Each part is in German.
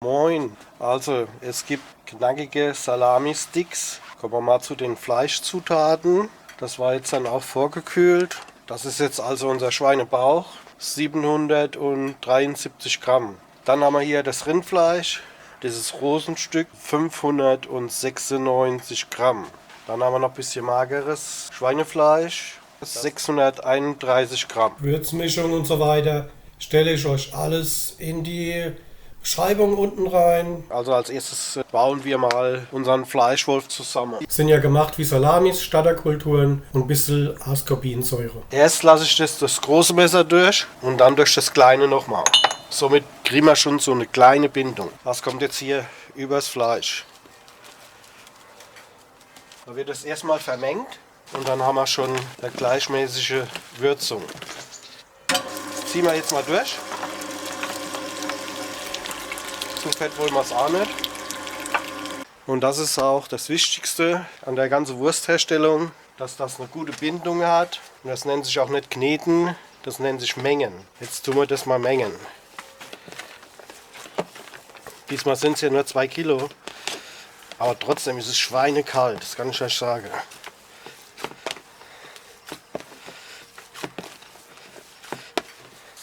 Moin, also es gibt knackige Salami-Sticks. Kommen wir mal zu den Fleischzutaten. Das war jetzt dann auch vorgekühlt. Das ist jetzt also unser Schweinebauch, 773 Gramm. Dann haben wir hier das Rindfleisch, dieses Rosenstück, 596 Gramm. Dann haben wir noch ein bisschen mageres Schweinefleisch, 631 Gramm. Würzmischung und so weiter stelle ich euch alles in die Beschreibung unten rein. Also als erstes bauen wir mal unseren Fleischwolf zusammen. Sind ja gemacht wie Salamis, Starterkulturen und ein bisschen Ascorbinsäure. Erst lasse ich das große Messer durch und dann durch das kleine nochmal. Somit kriegen wir schon so eine kleine Bindung. Was kommt jetzt hier übers Fleisch? Da wird es erstmal vermengt und dann haben wir schon eine gleichmäßige Würzung. Das ziehen wir jetzt mal durch. Zu fett wollen wir es auch nicht. Und das ist auch das Wichtigste an der ganzen Wurstherstellung, dass das eine gute Bindung hat. Und das nennt sich auch nicht Kneten, das nennt sich Mengen. Jetzt tun wir das mal mengen. Diesmal sind es ja nur 2 Kilo, aber trotzdem ist es schweinekalt, das kann ich euch sagen.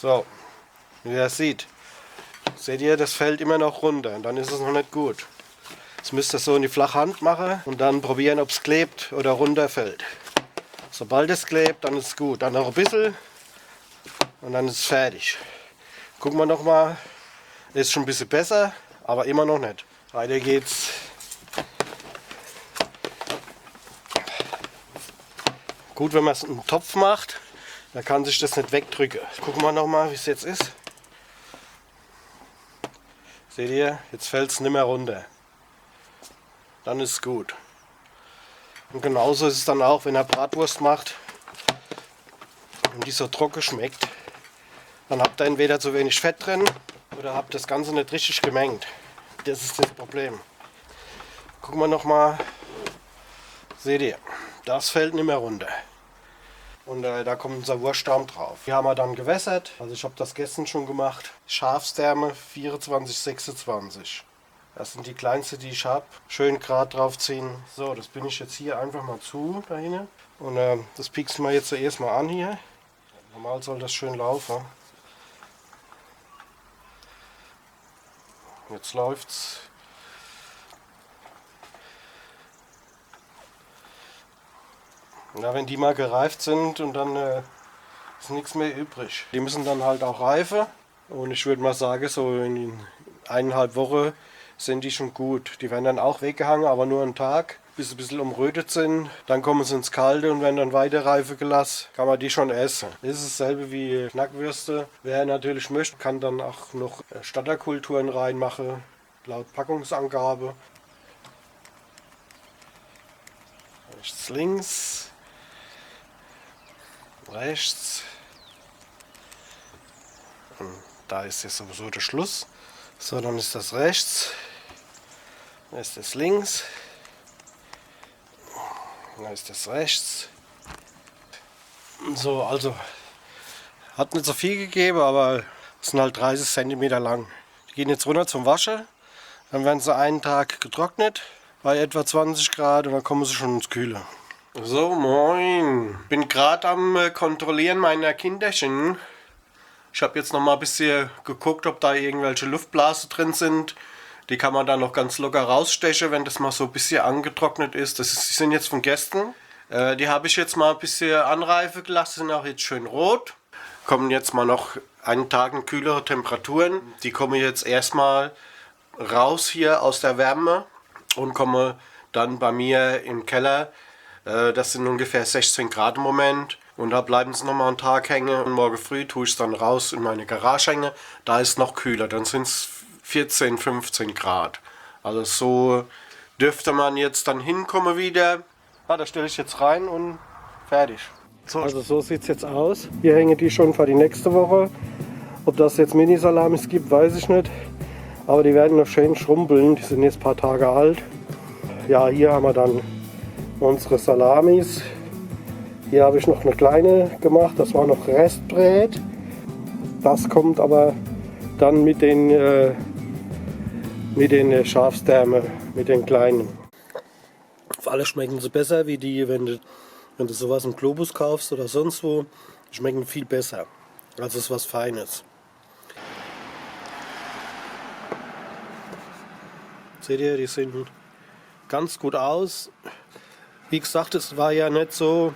So, wie ihr seht, das fällt immer noch runter und dann ist es noch nicht gut. Jetzt müsst ihr es so in die flache Hand machen und dann probieren, ob es klebt oder runterfällt. Sobald es klebt, dann ist es gut. Dann noch ein bisschen und dann ist es fertig. Gucken wir noch mal, ist schon ein bisschen besser, aber immer noch nicht. Weiter geht's. Gut, wenn man es im Topf macht, dann kann sich das nicht wegdrücken. Gucken wir noch mal, wie es jetzt ist. Seht ihr, jetzt fällt es nicht mehr runter. Dann ist es gut. Und genauso ist es dann auch, wenn ihr Bratwurst macht und die so trocken schmeckt. Dann habt ihr entweder zu wenig Fett drin oder habt das Ganze nicht richtig gemengt. Das ist das Problem. Gucken wir noch mal. Seht ihr, das fällt nicht mehr runter. Und da kommt unser Wurstdarm drauf. Die haben wir dann gewässert. Also ich habe das gestern schon gemacht. Schafsdärme 24, 26. Das sind die kleinste, die ich habe. Schön gerade drauf ziehen. So, das bin ich jetzt hier einfach mal zu da hinten. Und das pieksen wir jetzt zuerst mal an hier. Normal soll das schön laufen. Jetzt läuft's. Na, wenn die mal gereift sind und dann ist nichts mehr übrig. Die müssen dann halt auch reifen. Und ich würde mal sagen, so in 1,5 Wochen sind die schon gut. Die werden dann auch weggehangen, aber nur einen Tag, bis sie ein bisschen umrötet sind. Dann kommen sie ins Kalte und werden dann weiter reifen gelassen. Kann man die schon essen. Das ist dasselbe wie Knackwürste. Wer natürlich möchte, kann dann auch noch Starterkulturen reinmachen, laut Packungsangabe. Rechts, links. Rechts. Und da ist jetzt sowieso der Schluss. So, dann ist das rechts. Dann ist das links. Dann ist das rechts. So, also hat nicht so viel gegeben, aber es sind halt 30 cm lang. Die gehen jetzt runter zum Waschen. Dann werden sie einen Tag getrocknet bei etwa 20 Grad und dann kommen sie schon ins Kühle. So, moin. Bin gerade am Kontrollieren meiner Kinderchen. Ich habe jetzt noch mal ein bisschen geguckt, ob da irgendwelche Luftblasen drin sind. Die kann man dann noch ganz locker rausstechen, wenn das mal so ein bisschen angetrocknet ist. Die sind jetzt von gestern. Die habe ich jetzt mal ein bisschen anreifen gelassen, sind auch jetzt schön rot. Kommen jetzt mal noch einen Tag in kühlere Temperaturen. Die kommen jetzt erstmal raus hier aus der Wärme und kommen dann bei mir im Keller. Das sind ungefähr 16 Grad im Moment. Und da bleiben sie nochmal einen Tag hängen. Und morgen früh tue ich es dann raus in meine Garage hängen. Da ist es noch kühler. Dann sind es 14, 15 Grad. Also so dürfte man jetzt dann hinkommen wieder. Ja, da stelle ich jetzt rein und fertig. So. Also so sieht es jetzt aus. Hier hängen die schon für die nächste Woche. Ob das jetzt Mini-Salamis gibt, weiß ich nicht. Aber die werden noch schön schrumpeln. Die sind jetzt ein paar Tage alt. Ja, hier haben wir dann unsere Salamis. Hier habe ich noch eine kleine gemacht, das war noch Restbrät. Das kommt aber dann mit den mit den Schafsdärme, mit den kleinen. Auf alle schmecken sie besser wie die, wenn du sowas im Globus kaufst oder sonst wo. Die schmecken viel besser. Also ist was Feines. Seht ihr, die sehen ganz gut aus. Wie gesagt, es war ja nicht so,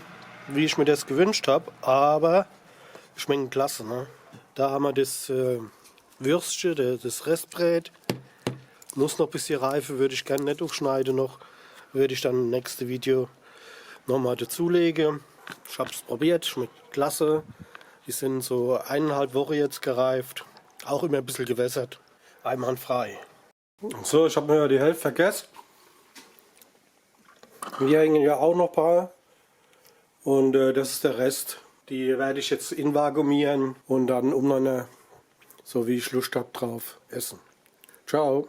wie ich mir das gewünscht habe, aber die schmecken klasse. Ne? Da haben wir das Würstchen, das Restbrät. Muss noch ein bisschen reifen, würde ich gerne nicht aufschneiden noch. Würde ich dann im nächsten Video nochmal dazulegen. Ich habe es probiert, schmeckt klasse. Die sind so 1,5 Wochen jetzt gereift. Auch immer ein bisschen gewässert. Einwandfrei. So, ich habe mir ja die Hälfte vergessen. Hier hängen ja auch noch ein paar. Und das ist der Rest. Die werde ich jetzt invakuumieren und dann umeinander, so wie ich Lust habe, drauf essen. Ciao.